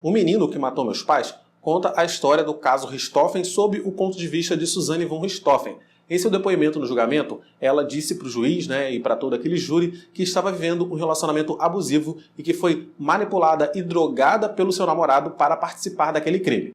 O Menino que Matou Meus Pais conta a história do caso Richthofen sob o ponto de vista de Suzanne von Richthofen. Em seu depoimento no julgamento, ela disse para o juiz, e para todo aquele júri que estava vivendo um relacionamento abusivo e que foi manipulada e drogada pelo seu namorado para participar daquele crime.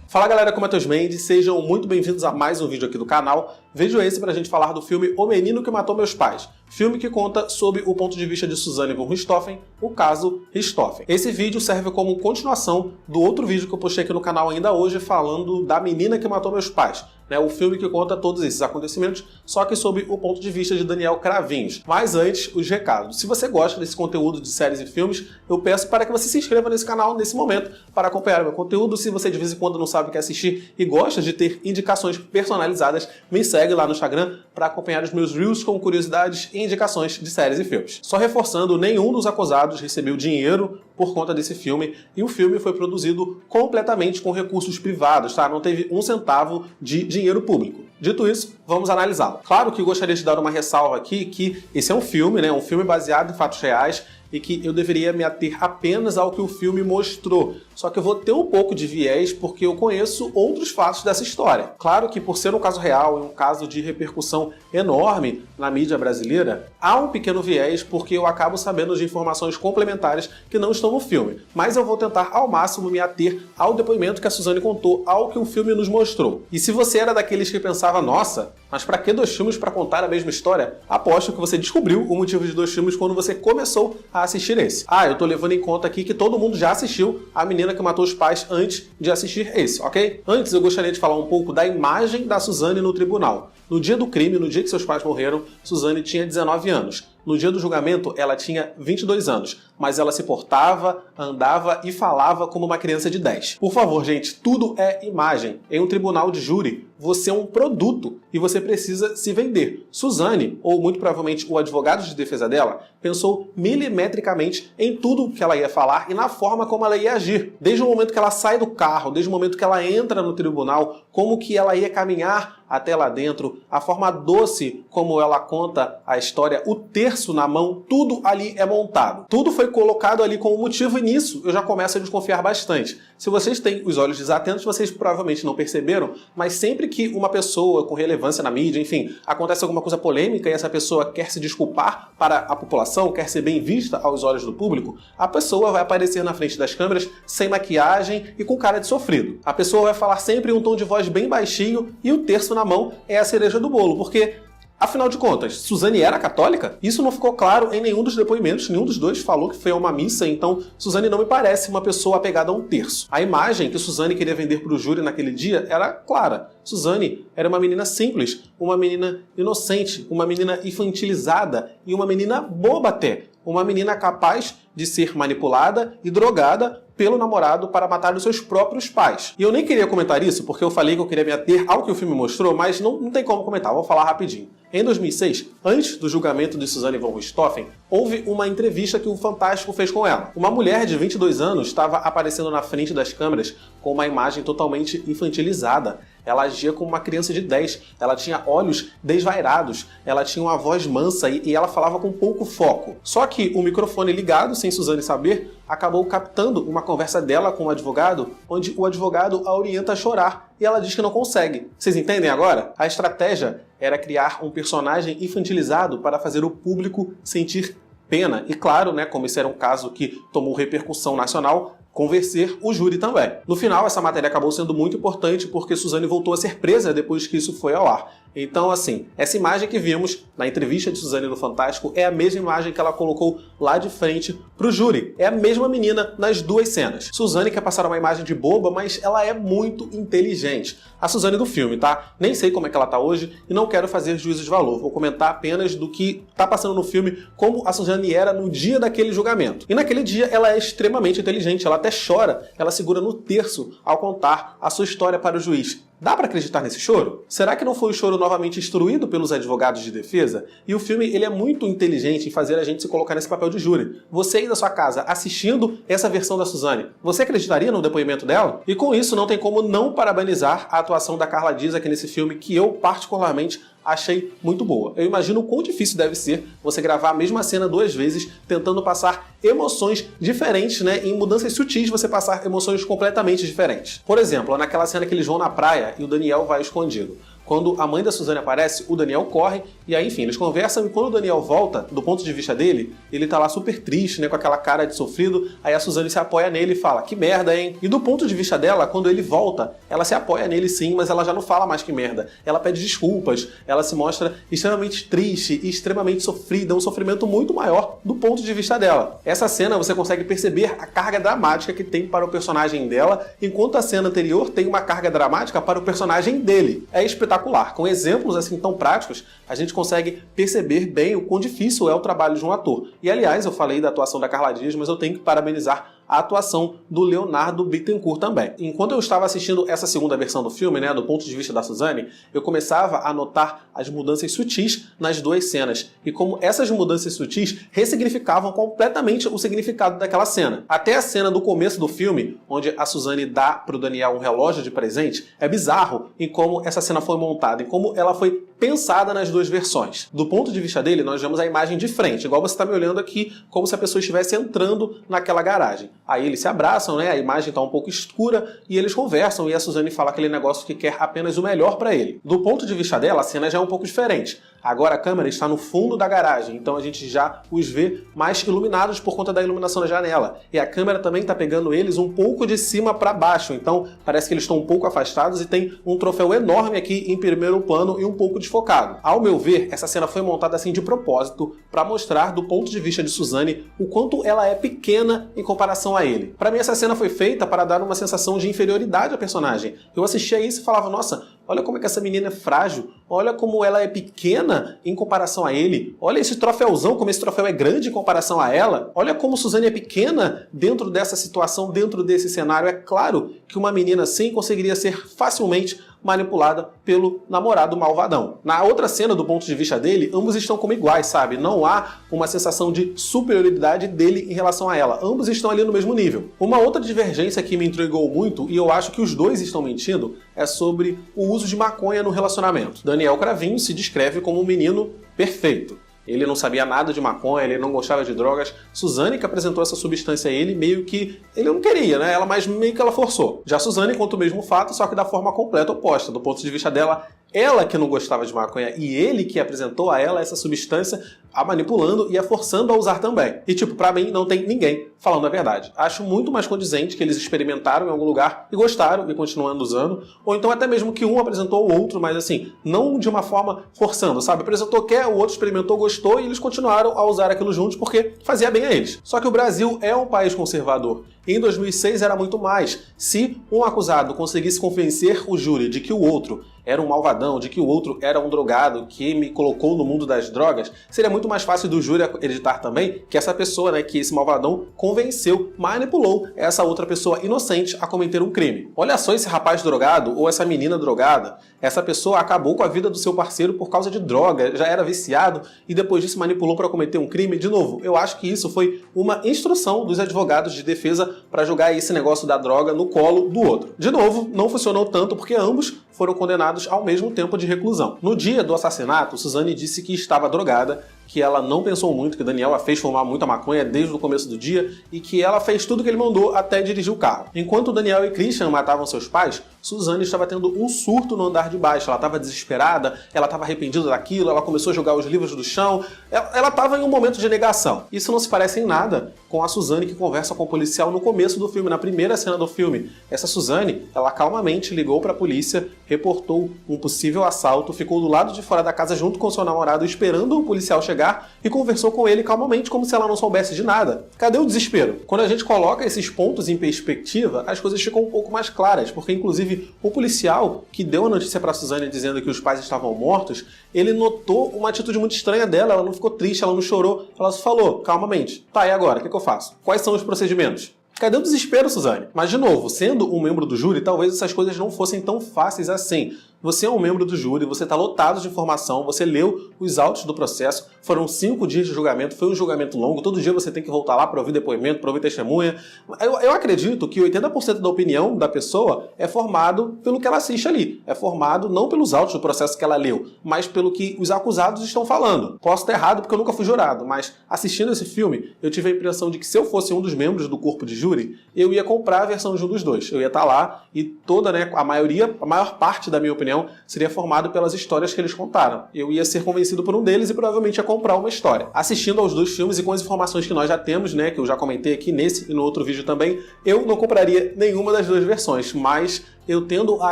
Fala galera, aqui é o Matheus Mendes, sejam muito bem-vindos a mais um vídeo aqui do canal. Vídeo esse para a gente falar do filme O Menino que Matou Meus Pais, filme que conta sob o ponto de vista de Suzanne von Richthofen, o caso Richthofen. Esse vídeo serve como continuação do outro vídeo que eu postei aqui no canal ainda hoje falando da Menina que Matou Meus Pais, o filme que conta todos esses acontecimentos, só que sob o ponto de vista de Daniel Cravinhos. Mas antes, os recados. Se você gosta desse conteúdo de séries e filmes, eu peço para que você se inscreva nesse canal nesse momento para acompanhar meu conteúdo. Se você de vez em quando não sabe o que assistir e gosta de ter indicações personalizadas, me segue lá no Instagram para acompanhar os meus reels com curiosidades e indicações de séries e filmes. Só reforçando, nenhum dos acusados recebeu dinheiro por conta desse filme e o filme foi produzido completamente com recursos privados, tá? Não teve um centavo de dinheiro público. Dito isso, vamos analisá-lo. Claro que eu gostaria de dar uma ressalva aqui que esse é um filme, um filme baseado em fatos reais e que eu deveria me ater apenas ao que o filme mostrou. Só que eu vou ter um pouco de viés porque eu conheço outros fatos dessa história. Claro que por ser um caso real e um caso de repercussão enorme na mídia brasileira, há um pequeno viés porque eu acabo sabendo de informações complementares que não estão no filme. Mas eu vou tentar ao máximo me ater ao depoimento que a Suzanne contou, ao que o filme nos mostrou. E se você era daqueles que pensava, nossa, mas pra que dois filmes para contar a mesma história? Aposto que você descobriu o motivo de dois filmes quando você começou a assistir esse. Eu tô levando em conta aqui que todo mundo já assistiu A Menina que Matou os Pais antes de assistir esse, ok? Antes eu gostaria de falar um pouco da imagem da Suzanne no tribunal. No dia do crime, no dia que seus pais morreram, Suzanne tinha 19 anos. No dia do julgamento, ela tinha 22 anos, mas ela se portava, andava e falava como uma criança de 10. Por favor, gente, tudo é imagem. Em um tribunal de júri, você é um produto e você precisa se vender. Suzanne, ou muito provavelmente o advogado de defesa dela, pensou milimetricamente em tudo que ela ia falar e na forma como ela ia agir. Desde o momento que ela sai do carro, desde o momento que ela entra no tribunal, como que ela ia caminhar até lá dentro, a forma doce como ela conta a história, o terço na mão, tudo ali é montado. Tudo foi colocado ali com um motivo e nisso eu já começo a desconfiar bastante. Se vocês têm os olhos desatentos, vocês provavelmente não perceberam, mas sempre que uma pessoa com relevância na mídia, enfim, acontece alguma coisa polêmica e essa pessoa quer se desculpar para a população, quer ser bem vista aos olhos do público, a pessoa vai aparecer na frente das câmeras sem maquiagem e com cara de sofrido. A pessoa vai falar sempre em um tom de voz bem baixinho e o terço na mão é a cereja do bolo, porque, afinal de contas, Suzanne era católica? Isso não ficou claro em nenhum dos depoimentos, nenhum dos dois falou que foi a uma missa, então Suzanne não me parece uma pessoa apegada a um terço. A imagem que Suzanne queria vender para o júri naquele dia era clara. Suzanne era uma menina simples, uma menina inocente, uma menina infantilizada e uma menina boba até. Uma menina capaz de ser manipulada e drogada pelo namorado para matar os seus próprios pais. E eu nem queria comentar isso, porque eu falei que eu queria me ater ao que o filme mostrou, mas não tem como comentar, vou falar rapidinho. Em 2006, antes do julgamento de Suzanne von Richthofen, houve uma entrevista que o Fantástico fez com ela. Uma mulher de 22 anos estava aparecendo na frente das câmeras com uma imagem totalmente infantilizada. Ela agia como uma criança de 10, ela tinha olhos desvairados, ela tinha uma voz mansa e ela falava com pouco foco. Só que o microfone ligado, sem Suzanne saber, acabou captando uma conversa dela com o advogado, onde o advogado a orienta a chorar e ela diz que não consegue. Vocês entendem agora? A estratégia era criar um personagem infantilizado para fazer o público sentir pena. E claro, como esse era um caso que tomou repercussão nacional, convencer o júri também. No final, essa matéria acabou sendo muito importante porque Suzanne voltou a ser presa depois que isso foi ao ar. Então, assim, essa imagem que vimos na entrevista de Suzanne no Fantástico é a mesma imagem que ela colocou lá de frente pro júri. É a mesma menina nas duas cenas. Suzanne quer passar uma imagem de boba, mas ela é muito inteligente. A Suzanne do filme, tá? Nem sei como é que ela tá hoje e não quero fazer juízo de valor. Vou comentar apenas do que tá passando no filme, como a Suzanne era no dia daquele julgamento. E naquele dia ela é extremamente inteligente, ela até chora, ela segura no terço ao contar a sua história para o juiz. Dá pra acreditar nesse choro? Será que não foi o choro novamente instruído pelos advogados de defesa? E o filme ele é muito inteligente em fazer a gente se colocar nesse papel de júri. Você aí da sua casa assistindo essa versão da Suzanne, você acreditaria no depoimento dela? E com isso não tem como não parabenizar a atuação da Carla Dias aqui nesse filme, que eu particularmente achei muito boa. Eu imagino o quão difícil deve ser você gravar a mesma cena 2 vezes, tentando passar emoções diferentes, né? Em mudanças sutis você passar emoções completamente diferentes. Por exemplo, naquela cena que eles vão na praia e o Daniel vai escondido. Quando a mãe da Suzane aparece, o Daniel corre e aí, enfim, eles conversam e quando o Daniel volta, do ponto de vista dele, ele tá lá super triste, né, com aquela cara de sofrido, aí a Suzane se apoia nele e fala, que merda, hein? E do ponto de vista dela, quando ele volta, ela se apoia nele sim, mas ela já não fala mais que merda. Ela pede desculpas, ela se mostra extremamente triste e extremamente sofrida, um sofrimento muito maior do ponto de vista dela. Essa cena você consegue perceber a carga dramática que tem para o personagem dela, enquanto a cena anterior tem uma carga dramática para o personagem dele. É espetacular. Com exemplos assim tão práticos, a gente consegue perceber bem o quão difícil é o trabalho de um ator. E aliás, eu falei da atuação da Carla Dias, mas eu tenho que parabenizar a atuação do Leonardo Bittencourt também. Enquanto eu estava assistindo essa segunda versão do filme, né, do ponto de vista da Suzane, eu começava a notar as mudanças sutis nas 2 cenas e como essas mudanças sutis ressignificavam completamente o significado daquela cena. Até a cena do começo do filme, onde a Suzane dá para o Daniel um relógio de presente, é bizarro em como essa cena foi montada, em como ela foi pensada nas 2 versões. Do ponto de vista dele, nós vemos a imagem de frente, igual você está me olhando aqui, como se a pessoa estivesse entrando naquela garagem. Aí eles se abraçam, né? A imagem está um pouco escura e eles conversam e a Suzane fala aquele negócio que quer apenas o melhor para ele. Do ponto de vista dela, a cena já é um pouco diferente. Agora a câmera está no fundo da garagem, então a gente já os vê mais iluminados por conta da iluminação da janela. E a câmera também está pegando eles um pouco de cima para baixo, então parece que eles estão um pouco afastados e tem um troféu enorme aqui em primeiro plano e um pouco desfocado. Ao meu ver, essa cena foi montada assim de propósito para mostrar do ponto de vista de Suzane o quanto ela é pequena em comparação a ele. Para mim essa cena foi feita para dar uma sensação de inferioridade ao personagem. Eu assistia isso e falava, nossa, olha como é que essa menina é frágil, olha como ela é pequena em comparação a ele, olha esse troféuzão, como esse troféu é grande em comparação a ela, olha como Suzane é pequena dentro dessa situação, dentro desse cenário. É claro que uma menina assim conseguiria ser facilmente manipulada pelo namorado malvadão. Na outra cena, do ponto de vista dele, ambos estão como iguais, sabe? Não há uma sensação de superioridade dele em relação a ela. Ambos estão ali no mesmo nível. Uma outra divergência que me intrigou muito, e eu acho que os dois estão mentindo, é sobre o uso de maconha no relacionamento. Daniel Cravinho se descreve como um menino perfeito. Ele não sabia nada de maconha, ele não gostava de drogas. Suzane que apresentou essa substância a ele, meio que ele não queria, né? Mas meio que ela forçou. Já Suzane conta o mesmo fato, só que da forma completa oposta. Do ponto de vista dela, ela que não gostava de maconha e ele que apresentou a ela essa substância, a manipulando e a forçando a usar também. E tipo, pra mim não tem ninguém falando a verdade. Acho muito mais condizente que eles experimentaram em algum lugar e gostaram e continuando usando, ou então até mesmo que um apresentou o outro, mas assim, não de uma forma forçando, sabe? Apresentou, quer, o outro experimentou, gostou e eles continuaram a usar aquilo juntos porque fazia bem a eles. Só que o Brasil é um país conservador. Em 2006 era muito mais. Se um acusado conseguisse convencer o júri de que o outro era um malvadão, de que o outro era um drogado que me colocou no mundo das drogas, seria muito mais fácil do júri acreditar também que essa pessoa, né, que esse malvadão convenceu, manipulou essa outra pessoa inocente a cometer um crime. Olha só esse rapaz drogado ou essa menina drogada. Essa pessoa acabou com a vida do seu parceiro por causa de droga, já era viciado e depois disso manipulou para cometer um crime. De novo, eu acho que isso foi uma instrução dos advogados de defesa para jogar esse negócio da droga no colo do outro. De novo, não funcionou tanto porque ambos foram condenados ao mesmo tempo de reclusão. No dia do assassinato, Suzane disse que estava drogada, que ela não pensou muito, que Daniel a fez fumar muita maconha desde o começo do dia e que ela fez tudo que ele mandou até dirigir o carro. Enquanto Daniel e Christian matavam seus pais, Suzane estava tendo um surto no andar de baixo. Ela estava desesperada, ela estava arrependida daquilo, ela começou a jogar os livros do chão, ela estava em um momento de negação. Isso não se parece em nada com a Suzane que conversa com o policial no começo do filme, na primeira cena do filme. Essa Suzane, ela calmamente ligou para a polícia, reportou um possível assalto, ficou do lado de fora da casa junto com seu namorado esperando o policial chegar e conversou com ele calmamente como se ela não soubesse de nada. Cadê o desespero? Quando a gente coloca esses pontos em perspectiva, as coisas ficam um pouco mais claras, porque inclusive o policial que deu a notícia para Suzane dizendo que os pais estavam mortos, ele notou uma atitude muito estranha dela, ela não ficou triste, ela não chorou, ela só falou calmamente, tá, e agora? O que eu faço? Quais são os procedimentos? Cadê o desespero, Suzane? Mas, de novo, sendo um membro do júri, talvez essas coisas não fossem tão fáceis assim. Você é um membro do júri, você está lotado de informação, você leu os autos do processo, foram 5 dias de julgamento, foi um julgamento longo, todo dia você tem que voltar lá para ouvir depoimento, para ouvir testemunha. Eu acredito que 80% da opinião da pessoa é formado pelo que ela assiste ali, é formado não pelos autos do processo que ela leu, mas pelo que os acusados estão falando. Posso estar errado porque eu nunca fui jurado, mas assistindo esse filme, eu tive a impressão de que se eu fosse um dos membros do corpo de júri, eu ia comprar a versão de um dos dois. Eu ia estar lá e toda, a maior parte da minha opinião seria formada pelas histórias que eles contaram. Eu ia ser convencido por um deles e provavelmente ia comprar uma história. Assistindo aos 2 filmes e com as informações que nós já temos, que eu já comentei aqui nesse e no outro vídeo também, eu não compraria nenhuma das 2 versões, mas eu tendo a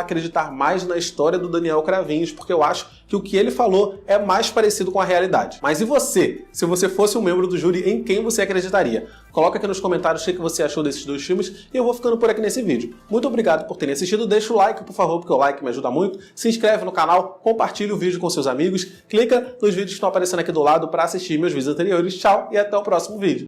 acreditar mais na história do Daniel Cravinhos, porque eu acho que o que ele falou é mais parecido com a realidade. Mas e você? Se você fosse um membro do júri, em quem você acreditaria? Coloca aqui nos comentários o que você achou desses 2 filmes e eu vou ficando por aqui nesse vídeo. Muito obrigado por terem assistido, deixa o like, por favor, porque o like me ajuda muito. Se inscreve no canal, compartilha o vídeo com seus amigos, clica nos vídeos que estão aparecendo aqui do lado para assistir meus vídeos anteriores. Tchau e até o próximo vídeo.